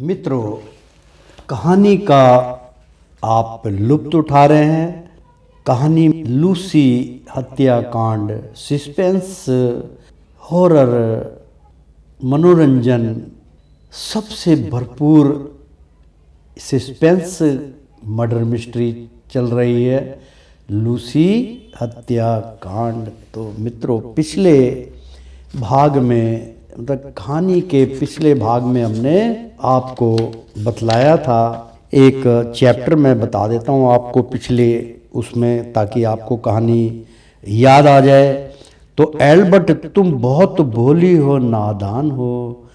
मित्रों, कहानी का आप लुत्फ उठा रहे हैं। कहानी लूसी हत्याकांड, सस्पेंस, हॉरर, मनोरंजन, सबसे भरपूर सस्पेंस मर्डर मिस्ट्री चल रही है, लूसी हत्याकांड। तो मित्रों, पिछले भाग में मतलब कहानी के पिछले भाग में हमने आपको बतलाया था, एक चैप्टर मैं बता देता हूँ आपको पिछले उसमें, ताकि आपको कहानी याद आ जाए। तो एल्बर्ट, तुम बहुत भोली हो, नादान हो,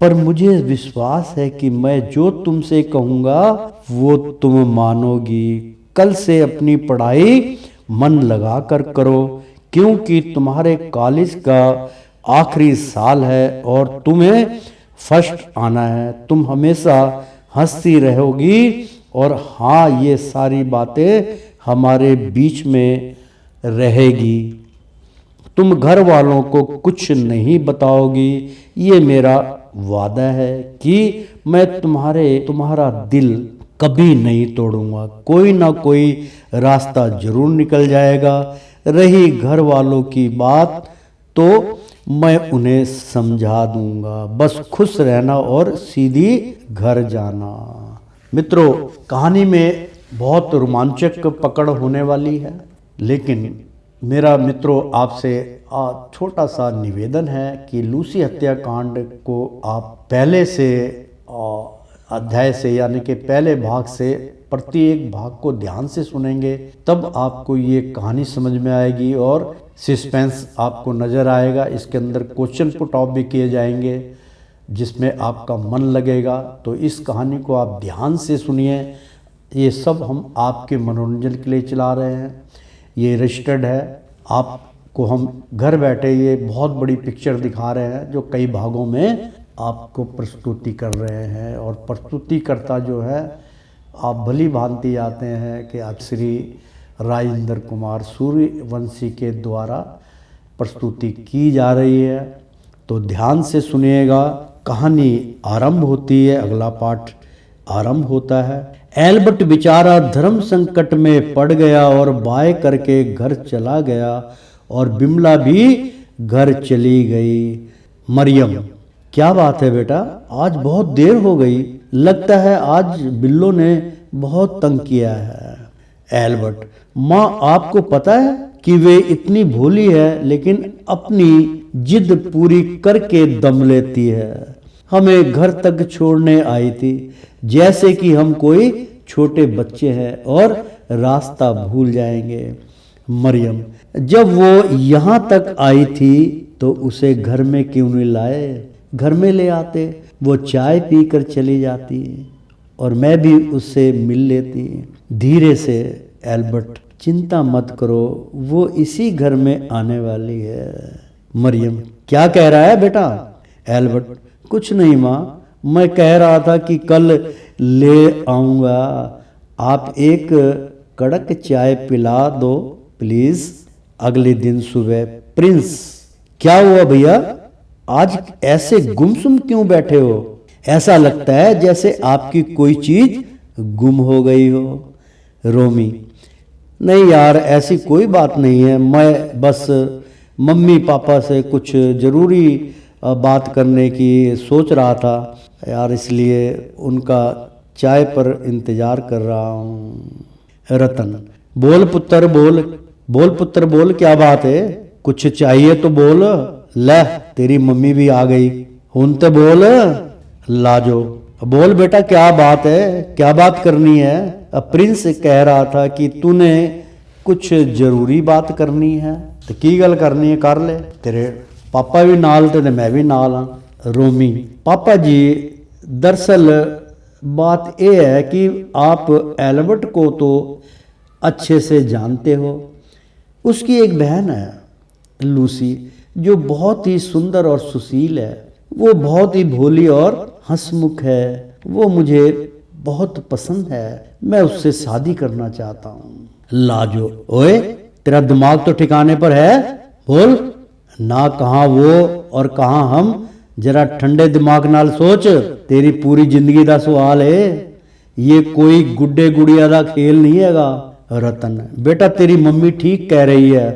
पर मुझे विश्वास है कि मैं जो तुमसे कहूँगा वो तुम मानोगी। कल से अपनी पढ़ाई मन लगा कर करो, क्योंकि तुम्हारे कॉलेज का आखिरी साल है और तुम्हें फर्स्ट आना है। तुम हमेशा हंसती रहोगी और हाँ, ये सारी बातें हमारे बीच में रहेगी। तुम घर वालों को कुछ नहीं बताओगी, ये मेरा वादा है कि मैं तुम्हारा दिल कभी नहीं तोड़ूंगा। कोई ना कोई रास्ता जरूर निकल जाएगा। रही घर वालों की बात तो मैं उन्हें समझा दूंगा, बस खुश रहना और सीधी घर जाना। मित्रों, कहानी में बहुत रोमांचक पकड़ होने वाली है, लेकिन मेरा मित्रों आपसे छोटा सा निवेदन है कि लूसी हत्याकांड को आप पहले से अध्याय से, यानी कि पहले भाग से प्रत्येक भाग को ध्यान से सुनेंगे, तब आपको ये कहानी समझ में आएगी और सस्पेंस आपको नज़र आएगा। इसके अंदर क्वेश्चन पुट ऑफ भी किए जाएंगे जिसमें आपका मन लगेगा। तो इस कहानी को आप ध्यान से सुनिए। ये सब हम आपके मनोरंजन के लिए चला रहे हैं, ये रजिस्टर्ड है। आपको हम घर बैठे ये बहुत बड़ी पिक्चर दिखा रहे हैं जो कई भागों में आपको प्रस्तुति कर रहे हैं, और प्रस्तुतिकर्ता जो है आप भली भांति आते हैं कि आप श्री राजेंद्र कुमार सूर्यवंशी के द्वारा प्रस्तुति की जा रही है। तो ध्यान से सुनिएगा। कहानी आरंभ होती है, अगला पाठ आरंभ होता है। एल्बर्ट बेचारा धर्म संकट में पड़ गया और बाय करके घर चला गया, और बिमला भी घर चली गई। मरियम, क्या बात है बेटा, आज बहुत देर हो गई, लगता है आज बिल्लो ने बहुत तंग किया है। एल्बर्ट, माँ आपको पता है कि वे इतनी भोली है, लेकिन अपनी जिद पूरी करके दम लेती है। हमें घर तक छोड़ने आई थी जैसे कि हम कोई छोटे बच्चे हैं और रास्ता भूल जाएंगे। मरियम, जब वो यहाँ तक आई थी तो उसे घर में क्यों नहीं लाए? घर में ले आते, वो चाय पीकर चली जाती और मैं भी उससे मिल लेती। धीरे से एल्बर्ट, चिंता मत करो, वो इसी घर में आने वाली है। मरियम, क्या कह रहा है बेटा? एल्बर्ट, कुछ नहीं माँ, मैं कह रहा था कि कल ले आऊँगा, आप एक कड़क चाय पिला दो प्लीज। अगले दिन सुबह, प्रिंस, क्या हुआ भैया, आज ऐसे गुमसुम क्यों बैठे हो? ऐसा लगता है जैसे आपकी कोई चीज गुम हो गई हो। रोमी, नहीं यार, ऐसी कोई बात नहीं है, मैं बस मम्मी पापा से कुछ ज़रूरी बात करने की सोच रहा था यार, इसलिए उनका चाय पर इंतज़ार कर रहा हूँ। रतन, बोल पुत्र बोल, बोल पुत्र बोल, क्या बात है, कुछ चाहिए तो बोल। ले, तेरी मम्मी भी आ गई, हुन तो बोल। लाजो, बोल बेटा, क्या बात है, क्या बात करनी है? प्रिंस कह रहा था कि तूने कुछ जरूरी बात करनी है। तो की गल करनी है, कर ले, तेरे पापा भी नाल ते मैं भी नाल हाँ। रोमी, पापा जी, दरअसल बात यह है कि आप एल्बर्ट को तो अच्छे से जानते हो। उसकी एक बहन है लूसी, जो बहुत ही सुंदर और सुशील है। वो बहुत ही भोली और हंसमुख है। वो मुझे बहुत पसंद है, मैं उससे शादी करना चाहता हूँ। लाजो, ओए तेरा दिमाग तो ठिकाने पर है? बोल ना, कहाँ वो और कहाँ हम जरा ठंडे दिमाग नाल सोच, तेरी पूरी जिंदगी का सवाल है, ये कोई गुड्डे गुड़िया का खेल नहीं हैगा। रतन, बेटा तेरी मम्मी ठीक कह रही है,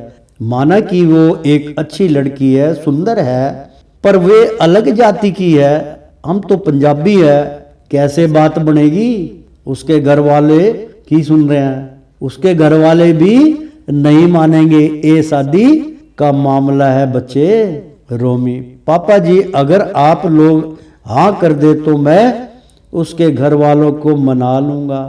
माना कि वो एक अच्छी लड़की है, सुंदर है, पर वे अलग जाति की है, हम तो पंजाबी है, कैसे बात बनेगी। उसके घर वाले की सुन रहे हैं, उसके घर वाले भी नहीं मानेंगे, ये शादी का मामला है बच्चे। रोमी, पापा जी अगर आप लोग हाँ कर दे तो मैं उसके घर वालों को मना लूंगा,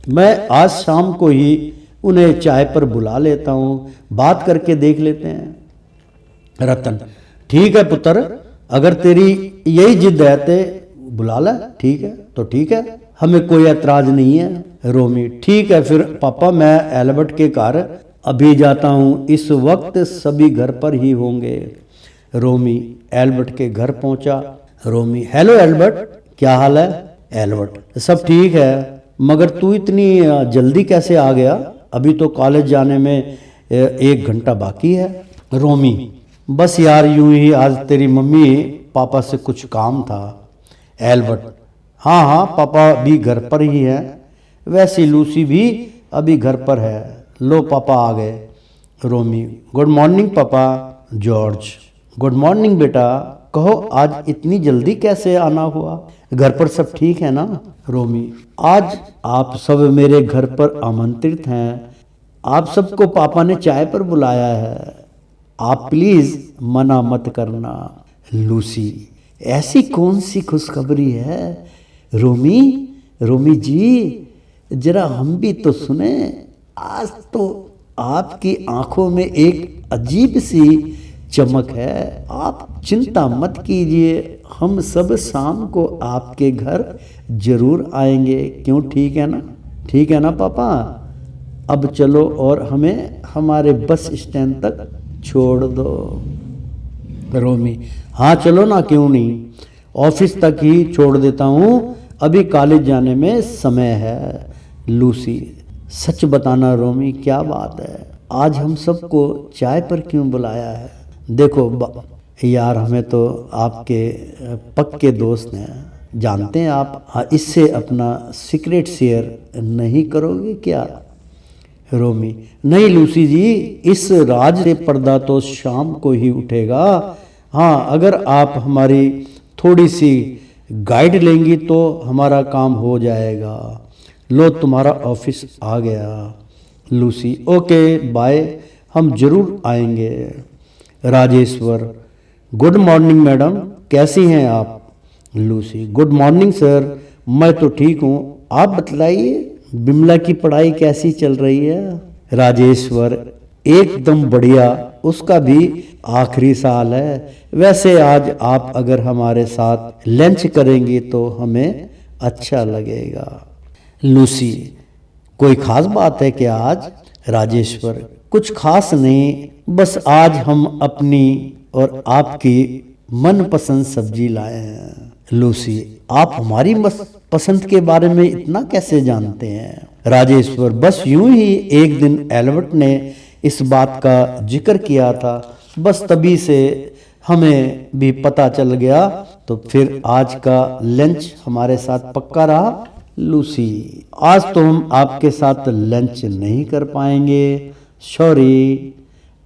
मैं आज शाम को ही उन्हें चाय पर बुला लेता हूँ, बात करके देख लेते हैं। रतन, ठीक है पुत्र, अगर तेरी यही जिद है तो बुला ले, ठीक है तो ठीक है, हमें कोई एतराज नहीं है। रोमी, ठीक है फिर पापा मैं एल्बर्ट के घर अभी जाता हूँ, इस वक्त सभी घर पर ही होंगे। रोमी एल्बर्ट के घर पहुंचा। रोमी, हेलो एल्बर्ट, क्या हाल है। एल्बर्ट, सब ठीक है, मगर तू इतनी जल्दी कैसे आ गया, अभी तो कॉलेज जाने में 1 घंटा बाकी है। रोमी, बस यार यूं ही, आज तेरी मम्मी पापा से कुछ काम था। एल्बर्ट, हाँ हाँ पापा भी घर पर ही है, वैसे लूसी भी अभी घर पर है, लो पापा आ गए। रोमी, गुड मॉर्निंग पापा। जॉर्ज, गुड मॉर्निंग बेटा, कहो आज इतनी जल्दी कैसे आना हुआ, घर पर सब ठीक है ना। रोमी, आज आप सब मेरे घर पर आमंत्रित हैं, आप सबको पापा ने चाय पर बुलाया है, आप प्लीज मना मत करना। लूसी, ऐसी कौन सी खुशखबरी है। रोमी, रोमी जी जरा हम भी तो सुने, आज तो आपकी आंखों में एक अजीब सी चमक है, आप चिंता मत कीजिए, हम सब शाम को आपके घर जरूर आएंगे, क्यों ठीक है ना, ठीक है ना पापा। अब चलो और हमें हमारे बस स्टैंड तक छोड़ दो। रोमी, हाँ चलो ना, क्यों नहीं, ऑफिस तक ही छोड़ देता हूँ, अभी कॉलेज जाने में समय है। लूसी, सच बताना रोमी, क्या बात है, आज हम सबको चाय पर क्यों बुलाया है। देखो यार, हमें तो आपके पक्के दोस्त हैं, जानते हैं आप इससे अपना सीक्रेट शेयर नहीं करोगे क्या। रोमी, नहीं लूसी जी, इस राज से पर्दा तो शाम को ही उठेगा, हाँ अगर आप हमारी थोड़ी सी गाइड लेंगी तो हमारा काम हो जाएगा। लो तुम्हारा ऑफिस आ गया। लूसी, ओके बाय, हम जरूर आएंगे। राजेश्वर, गुड मॉर्निंग मैडम, कैसी हैं आप। लूसी, गुड मॉर्निंग सर, मैं तो ठीक हूँ, आप बतलाइए बिमला की पढ़ाई कैसी चल रही है। राजेश्वर, एकदम बढ़िया, उसका भी आखिरी साल है, वैसे आज आप अगर हमारे साथ लंच करेंगी तो हमें अच्छा लगेगा। लूसी, कोई खास बात है क्या आज। राजेश्वर, कुछ खास नहीं, बस आज हम अपनी और आपकी मनपसंद सब्जी लाए हैं। लूसी, आप हमारी पसंद के बारे में इतना कैसे जानते हैं। राजेश्वर, बस यूं ही एक दिन एल्बर्ट ने इस बात का जिक्र किया था, बस तभी से हमें भी पता चल गया, तो फिर आज का लंच हमारे साथ पक्का रहा। लूसी, आज तो हम आपके साथ लंच नहीं कर पाएंगे, सॉरी,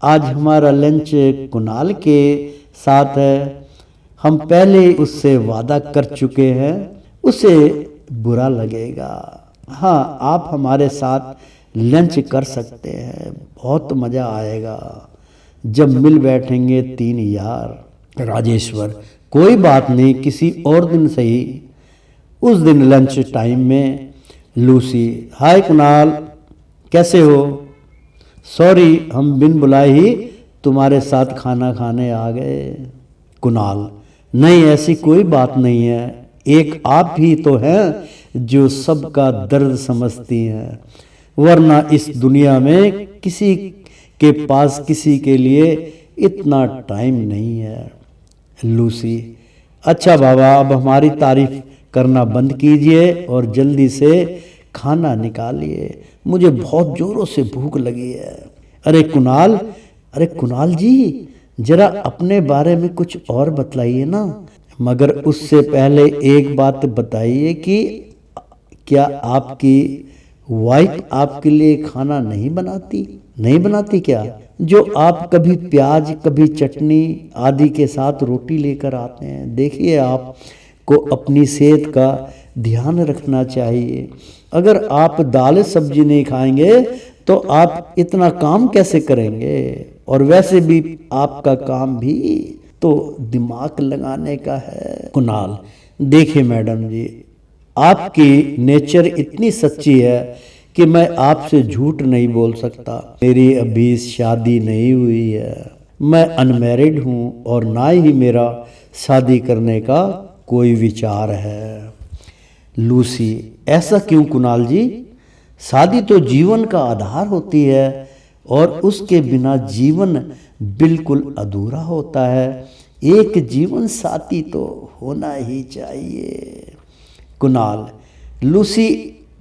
आज हमारा लंच कुणाल के साथ है, हम पहले उससे वादा कर चुके हैं, उसे बुरा लगेगा। हाँ आप हमारे साथ लंच कर सकते हैं, बहुत मज़ा आएगा जब मिल बैठेंगे 3 यार। राजेश्वर, कोई बात नहीं, किसी और दिन सही, उस दिन लंच टाइम में। लूसी, हाय कुणाल, कैसे हो। सॉरी, हम बिन बुलाए ही तुम्हारे साथ खाना खाने आ गए। कुणाल, नहीं ऐसी कोई बात नहीं है, एक आप ही तो हैं जो सबका दर्द समझती हैं, वरना इस दुनिया में किसी के पास किसी के लिए इतना टाइम नहीं है। लूसी, अच्छा बाबा, अब हमारी तारीफ करना बंद कीजिए और जल्दी से खाना निकालिए, मुझे बहुत जोरों से भूख लगी है। अरे कुणाल जी, जरा अपने बारे में कुछ और बतलाइए ना, मगर उससे पहले एक बात बताइए कि क्या आपकी वाइफ आपके लिए खाना नहीं बनाती? नहीं बनाती क्या? जो आप कभी प्याज कभी चटनी आदि के साथ रोटी लेकर आते हैं। देखिए, आपको अपनी सेहत का ध्यान रखना चाहिए। अगर आप दाल सब्जी नहीं खाएंगे तो आप इतना काम कैसे करेंगे? और वैसे भी आपका काम भी तो दिमाग लगाने का है। कुणाल, देखिए मैडम जी, आपकी नेचर इतनी सच्ची है कि मैं आपसे झूठ नहीं बोल सकता। मेरी अभी शादी नहीं हुई है, मैं अनमैरिड हूँ और ना ही मेरा शादी करने का कोई विचार है। लूसी, ऐसा क्यों कुणाल जी? शादी तो जीवन का आधार होती है और उसके बिना जीवन बिल्कुल अधूरा होता है। एक जीवन साथी तो होना ही चाहिए। कुणाल, लूसी,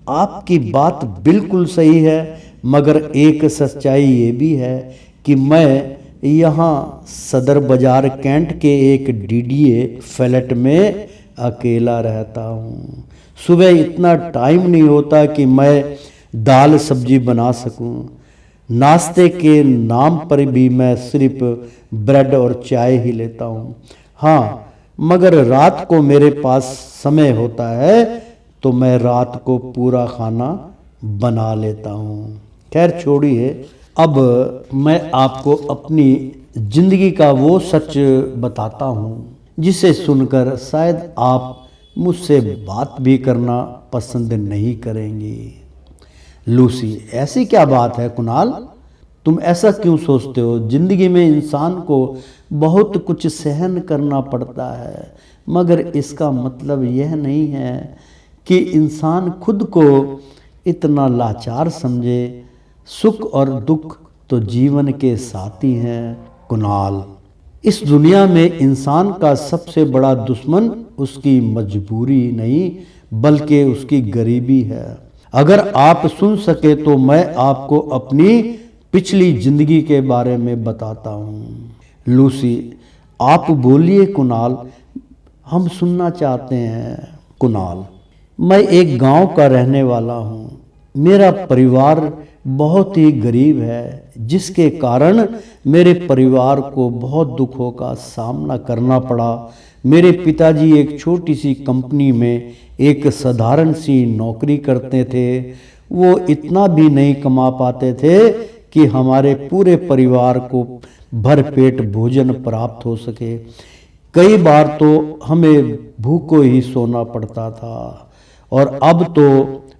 आपकी बात बिल्कुल सही है, मगर एक सच्चाई ये भी है कि मैं यहाँ सदर बाजार कैंट के एक डीडीए फ्लैट में अकेला रहता हूँ। सुबह इतना टाइम नहीं होता कि मैं दाल सब्जी बना सकूं। नाश्ते के नाम पर भी मैं सिर्फ ब्रेड और चाय ही लेता हूँ। हाँ, मगर रात को मेरे पास समय होता है तो मैं रात को पूरा खाना बना लेता हूँ। खैर छोड़िए, अब मैं आपको अपनी जिंदगी का वो सच बताता हूँ जिसे सुनकर शायद आप मुझसे बात भी करना पसंद नहीं करेंगी। लूसी, ऐसी क्या बात है कुणाल? तुम ऐसा क्यों सोचते हो? जिंदगी में इंसान को बहुत कुछ सहन करना पड़ता है, मगर इसका मतलब यह नहीं है कि इंसान खुद को इतना लाचार समझे। सुख और दुख तो जीवन के साथी हैं। कुणाल, इस दुनिया में इंसान का सबसे बड़ा दुश्मन उसकी मजबूरी नहीं बल्कि उसकी गरीबी है। अगर आप सुन सके तो मैं आपको अपनी पिछली जिंदगी के बारे में बताता हूँ। लूसी, आप बोलिए कुणाल, हम सुनना चाहते हैं। कुणाल, मैं एक गांव का रहने वाला हूँ। मेरा परिवार बहुत ही गरीब है, जिसके कारण मेरे परिवार को बहुत दुखों का सामना करना पड़ा। मेरे पिताजी एक छोटी सी कंपनी में एक साधारण सी नौकरी करते थे। वो इतना भी नहीं कमा पाते थे कि हमारे पूरे परिवार को भरपेट भोजन प्राप्त हो सके। कई बार तो हमें भूखों ही सोना पड़ता था और अब तो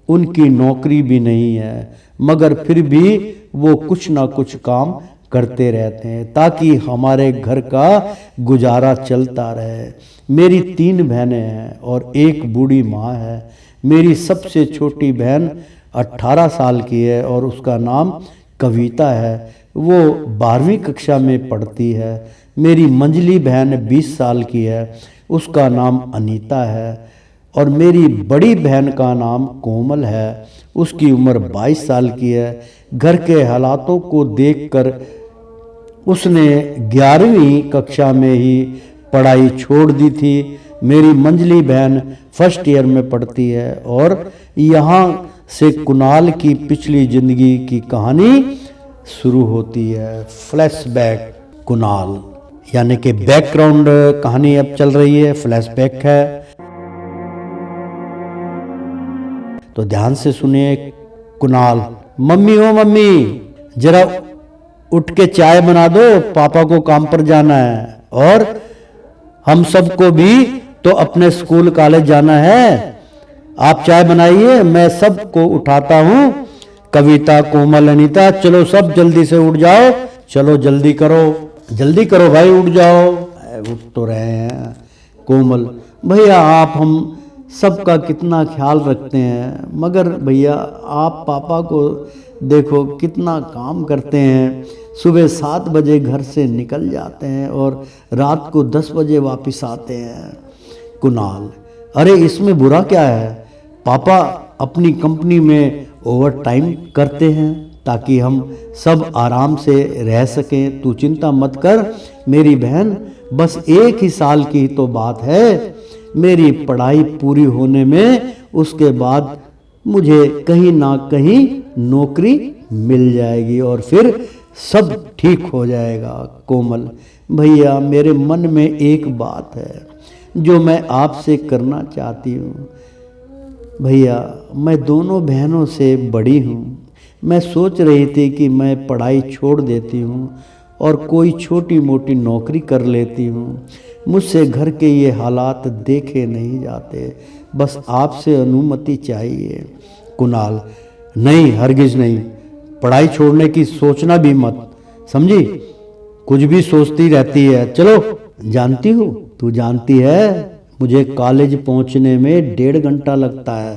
उनकी नौकरी भी नहीं है, मगर फिर भी वो कुछ ना कुछ काम करते रहते हैं ताकि हमारे घर का गुजारा चलता रहे। मेरी 3 बहनें हैं और एक बूढ़ी माँ है। मेरी सबसे छोटी बहन 18 साल की है और उसका नाम कविता है। वो 12वीं कक्षा में पढ़ती है। मेरी मंझली बहन 20 साल की है, उसका नाम अनीता है। और मेरी बड़ी बहन का नाम कोमल है, उसकी उम्र 22 साल की है। घर के हालातों को देखकर उसने 11वीं कक्षा में ही पढ़ाई छोड़ दी थी। मेरी मंझली बहन फर्स्ट ईयर में पढ़ती है। और यहाँ से कुणाल की पिछली जिंदगी की कहानी शुरू होती है। फ्लैशबैक। कुणाल, यानी कि बैकग्राउंड कहानी अब चल रही है, फ्लैशबैक है, तो ध्यान से सुनिए। कुणाल, मम्मी हो मम्मी, जरा उठ के चाय बना दो, पापा को काम पर जाना है और हम सबको भी तो अपने स्कूल कॉलेज जाना है। आप चाय बनाइए, मैं सबको उठाता हूँ। कविता, कोमल, अनीता, चलो सब जल्दी से उठ जाओ, चलो जल्दी करो भाई, उठ जाओ। उठ तो रहे हैं। कोमल, भैया आप हम सबका कितना ख्याल रखते हैं, मगर भैया आप पापा को देखो कितना काम करते हैं। सुबह 7 बजे घर से निकल जाते हैं और रात को 10 बजे वापस आते हैं। कुणाल, अरे इसमें बुरा क्या है? पापा अपनी कंपनी में ओवर टाइम करते हैं ताकि हम सब आराम से रह सकें। तू चिंता मत कर मेरी बहन, बस 1 ही साल की तो बात है, मेरी पढ़ाई पूरी होने में उसके बाद मुझे कहीं ना कहीं नौकरी मिल जाएगी और फिर सब ठीक हो जाएगा। कोमल, भैया मेरे मन में एक बात है जो मैं आपसे करना चाहती हूँ। भैया मैं दोनों बहनों से बड़ी हूँ, मैं सोच रही थी कि मैं पढ़ाई छोड़ देती हूँ और कोई छोटी मोटी नौकरी कर लेती हूँ। मुझसे घर के ये हालात देखे नहीं जाते, बस आपसे अनुमति चाहिए। कुणाल, नहीं हरगिज नहीं, पढ़ाई छोड़ने की सोचना भी मत, समझी? कुछ भी सोचती रहती है। चलो, जानती हो, तू जानती है मुझे कॉलेज पहुंचने में 1.5 घंटा लगता है।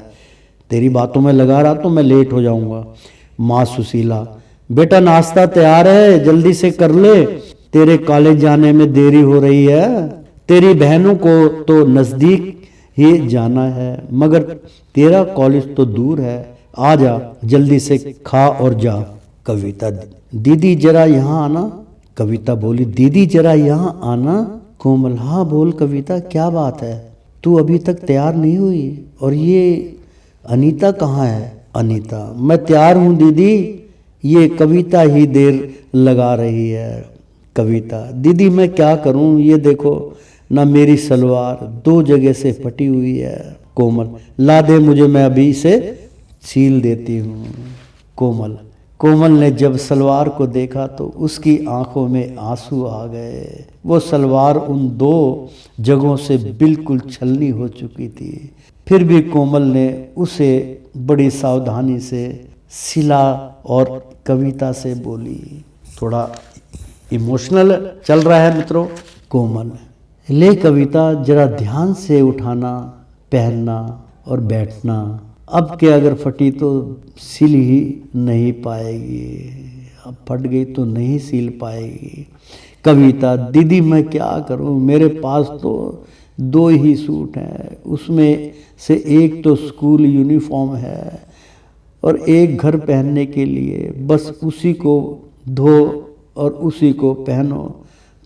तेरी बातों में लगा रहा तो मैं लेट हो जाऊंगा। माँ सुशीला, बेटा नाश्ता तैयार है, जल्दी से कर ले, तेरे कॉलेज जाने में देरी हो रही है। तेरी बहनों को तो नजदीक ही जाना है, मगर तेरा कॉलेज तो दूर है। आ जा, जल्दी से खा और जा। कविता, दीदी जरा यहाँ आना। कविता बोली, दीदी जरा यहाँ आना। कोमल, हाँ बोल कविता, क्या बात है? तू अभी तक तैयार नहीं हुई? और ये अनीता कहाँ है? अनीता, मैं तैयार हूँ दीदी, ये कविता ही देर लगा रही है। कविता, दीदी मैं क्या करूँ, ये देखो ना मेरी सलवार 2 जगह से फटी हुई है। कोमल, ला दे मुझे, मैं अभी इसे सील देती हूँ। कोमल ने जब सलवार को देखा तो उसकी आंखों में आंसू आ गए। वो सलवार उन 2 जगहों से बिल्कुल छलनी हो चुकी थी। फिर भी कोमल ने उसे बड़ी सावधानी से सिला और कविता से बोली, थोड़ा इमोशनल चल रहा है मित्रों। कोमल, ले कविता जरा ध्यान से उठाना, पहनना और बैठना। अब के अगर फटी तो सिल ही नहीं पाएगी, अब फट गई तो नहीं सिल पाएगी। कविता, दीदी मैं क्या करूं, मेरे पास तो 2 ही सूट हैं, उसमें से एक तो स्कूल यूनिफॉर्म है और एक घर पहनने के लिए, बस उसी को धो और उसी को पहनो।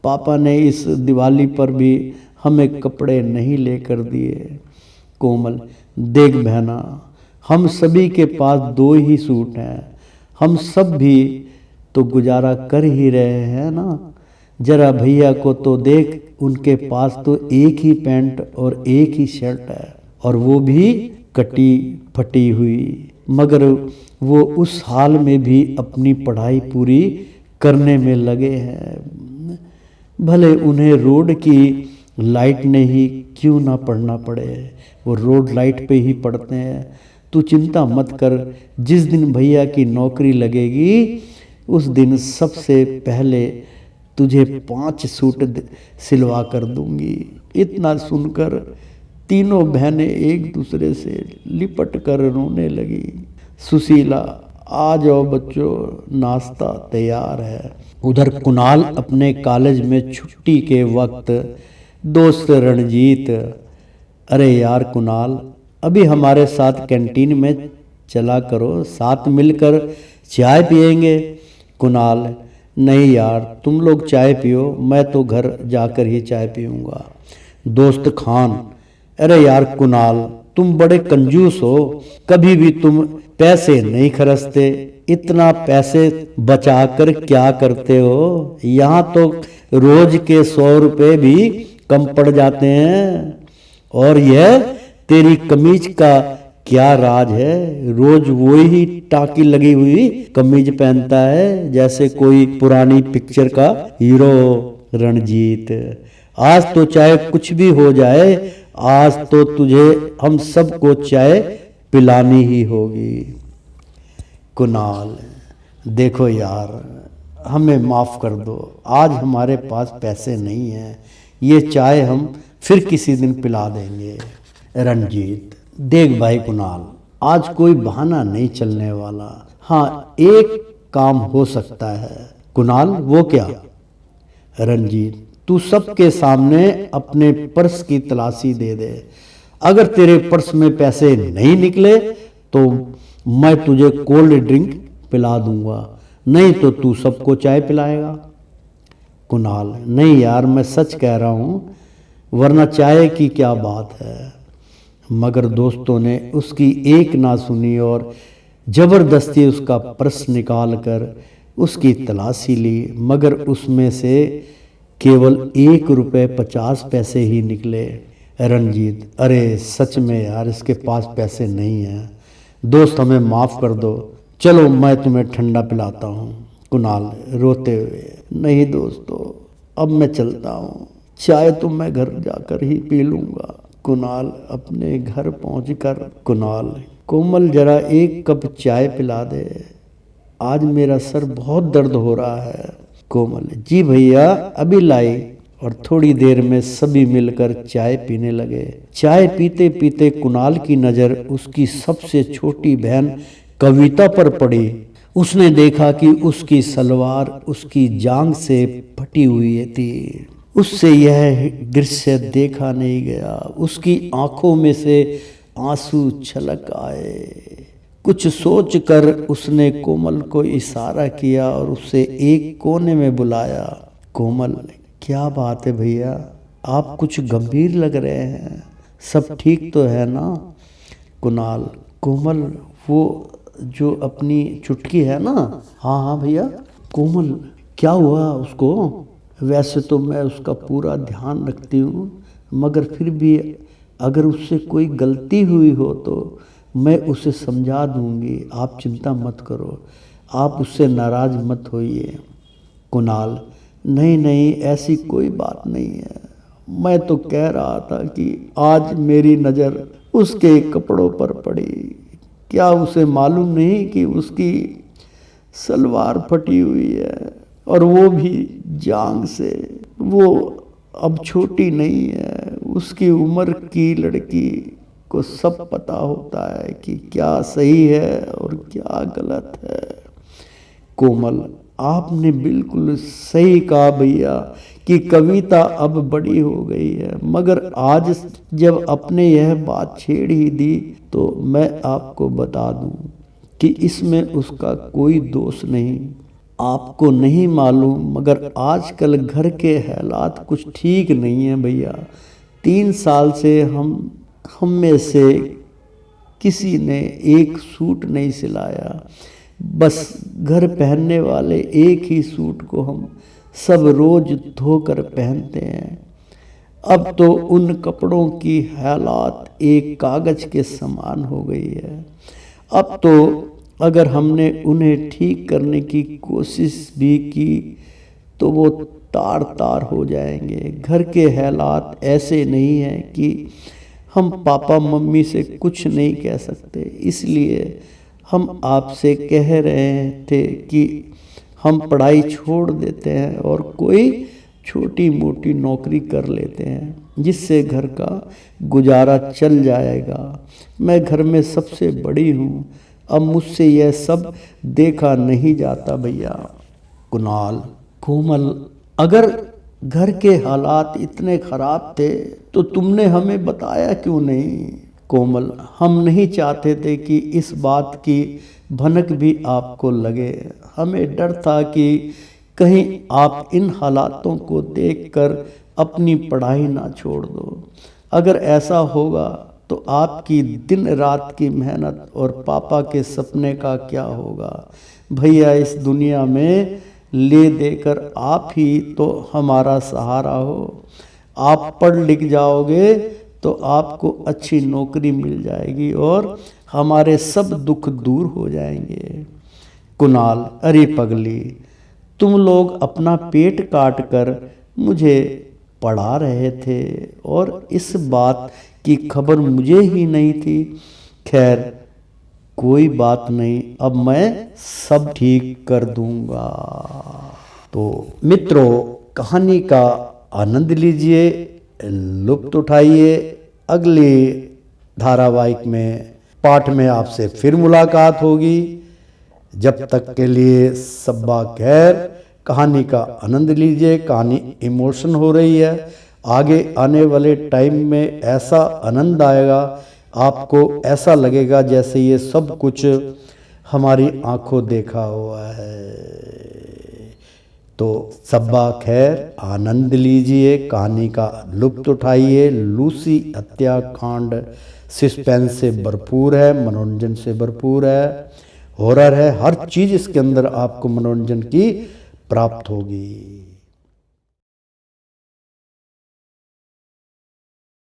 पापा ने इस दिवाली पर भी हमें कपड़े नहीं लेकर दिए। कोमल, देख बहना, हम सभी के पास 2 ही सूट हैं, हम सब भी तो गुजारा कर ही रहे हैं ना। जरा भैया को तो देख, उनके पास तो एक ही पैंट और एक ही शर्ट है, और वो भी कटी फटी हुई, मगर वो उस हाल में भी अपनी पढ़ाई पूरी करने में लगे हैं। भले उन्हें रोड की लाइट ने ही क्यों ना पढ़ना पड़े, वो रोड लाइट पे ही पढ़ते हैं। तू चिंता मत कर, जिस दिन भैया की नौकरी लगेगी उस दिन सबसे पहले तुझे 5 सूट सिलवा कर दूंगी। इतना सुनकर तीनों बहनें एक दूसरे से लिपट कर रोने लगी। सुशीला, आ जाओ बच्चों, नाश्ता तैयार है। उधर कुणाल अपने कॉलेज में छुट्टी के वक्त दोस्त रणजीत, अरे यार कुणाल, अभी हमारे साथ कैंटीन में चला करो, साथ मिलकर चाय पिएंगे। कुणाल, नहीं यार, तुम लोग चाय पियो, मैं तो घर जाकर ही चाय पीऊँगा। दोस्त खान, अरे यार कुणाल, तुम बड़े कंजूस हो, कभी भी तुम पैसे नहीं खर्चते, इतना पैसे बचाकर क्या करते हो? यहाँ तो रोज के 100 रुपये भी कम पड़ जाते हैं। और यह तेरी कमीज का क्या राज है, रोज वो ही टाकी लगी हुई कमीज पहनता है जैसे कोई पुरानी पिक्चर का हीरो। रणजीत, आज तो चाहे कुछ भी हो जाए, आज तो तुझे हम सबको चाय पिलानी ही होगी। कुणाल, देखो यार, हमें माफ़ कर दो, आज हमारे पास पैसे नहीं हैं, ये चाय हम फिर किसी दिन पिला देंगे। रणजीत, देख भाई कुणाल, आज कोई बहाना नहीं चलने वाला। हाँ, एक काम हो सकता है। कुणाल, वो क्या? रणजीत, तू सबके सामने अपने पर्स की तलाशी दे दे, अगर तेरे पर्स में पैसे नहीं निकले तो मैं तुझे कोल्ड ड्रिंक पिला दूंगा, नहीं तो तू सबको चाय पिलाएगा। कुणाल, नहीं यार मैं सच कह रहा हूँ, वरना चाय की क्या बात है। मगर दोस्तों ने उसकी एक ना सुनी और जबरदस्ती उसका पर्स निकाल कर उसकी तलाशी ली, मगर उसमें से केवल 1 रुपये 50 पैसे ही निकले। रंजीत, अरे सच में यार इसके पास पैसे नहीं हैं, दोस्त हमें माफ़ कर दो, चलो मैं तुम्हें ठंडा पिलाता हूँ। कुणाल रोते हुए, नहीं दोस्तों अब मैं चलता हूँ, चाय तो मैं घर जाकर ही पी लूँगा। कुणाल अपने घर पहुँचकर, कुणाल, कोमल जरा 1 कप चाय पिला दे, आज मेरा सर बहुत दर्द हो रहा है। कोमल, जी भैया अभी लाई। और थोड़ी देर में सभी मिलकर चाय पीने लगे। चाय पीते पीते कुणाल की नज़र उसकी सबसे छोटी बहन कविता पर पड़ी। उसने देखा कि उसकी सलवार उसकी जांघ से फटी हुई थी। उससे यह दृश्य देखा नहीं गया। उसकी आंखों में से आंसू छलक आए। कुछ सोचकर उसने कोमल को इशारा किया और उसे एक कोने में बुलाया। कोमल, क्या बात है भैया, आप कुछ गंभीर लग रहे हैं, सब ठीक तो है ना? कुणाल, कोमल वो जो अपनी चुटकी है ना, हाँ हाँ भैया। कोमल, क्या हुआ उसको? वैसे तो मैं उसका पूरा ध्यान रखती हूँ, मगर फिर भी अगर उससे कोई गलती हुई हो तो मैं उसे समझा दूंगी, आप चिंता मत करो, आप उससे नाराज़ मत होइए। कुणाल, नहीं नहीं ऐसी कोई बात नहीं है, मैं तो कह रहा था कि आज मेरी नज़र उसके कपड़ों पर पड़ी, क्या उसे मालूम नहीं कि उसकी सलवार फटी हुई है और वो भी जांघ से। वो अब छोटी नहीं है, उसकी उम्र की लड़की को सब पता होता है कि क्या सही है और क्या गलत है। कोमल, आपने बिल्कुल सही कहा भैया कि कविता अब बड़ी हो गई है, मगर आज जब आपने यह बात छेड़ ही दी तो मैं आपको बता दूं कि इसमें उसका कोई दोष नहीं। आपको नहीं मालूम, मगर आजकल घर के हालात कुछ ठीक नहीं है भैया। 3 साल से हम में से किसी ने एक सूट नहीं सिलाया, बस घर पहनने वाले एक ही सूट को हम सब रोज धोकर पहनते हैं। अब तो उन कपड़ों की हालात एक कागज के समान हो गई है। अब तो अगर हमने उन्हें ठीक करने की कोशिश भी की तो वो तार तार हो जाएंगे। घर के हालात ऐसे नहीं हैं कि हम पापा मम्मी से कुछ नहीं कह सकते, इसलिए हम आपसे कह रहे थे कि हम पढ़ाई छोड़ देते हैं और कोई छोटी मोटी नौकरी कर लेते हैं जिससे घर का गुजारा चल जाएगा। मैं घर में सबसे बड़ी हूँ, अब मुझसे यह सब देखा नहीं जाता भैया। कुणाल, कोमल, अगर घर के हालात इतने खराब थे तो तुमने हमें बताया क्यों नहीं? कोमल, हम नहीं चाहते थे कि इस बात की भनक भी आपको लगे। हमें डर था कि कहीं आप इन हालातों को देखकर अपनी पढ़ाई ना छोड़ दो। अगर ऐसा होगा तो आपकी दिन रात की मेहनत और पापा के सपने का क्या होगा? भैया, इस दुनिया में ले देकर आप ही तो हमारा सहारा हो। आप पढ़ लिख जाओगे तो आपको अच्छी नौकरी मिल जाएगी और हमारे सब दुख दूर हो जाएंगे। कुणाल, अरे पगली, तुम लोग अपना पेट काट कर मुझे पढ़ा रहे थे और इस बात की खबर मुझे ही नहीं थी। खैर कोई बात नहीं, अब मैं सब ठीक कर दूंगा। तो मित्रों, कहानी का आनंद लीजिए, लुत्फ उठाइए। अगले धारावाहिक में पाठ में आपसे फिर मुलाकात होगी। जब तक के लिए सब्बा खैर। कहानी का आनंद लीजिए। कहानी इमोशन हो रही है, आगे आने वाले टाइम में ऐसा आनंद आएगा, आपको ऐसा लगेगा जैसे ये सब कुछ हमारी आंखों देखा हुआ है। तो सब्बा खैर, आनंद लीजिए, कहानी का लुत्फ उठाइए। लूसी हत्याकांड सस्पेंस से भरपूर है, मनोरंजन से भरपूर है, हॉरर है, हर चीज़ इसके अंदर आपको मनोरंजन की प्राप्त होगी।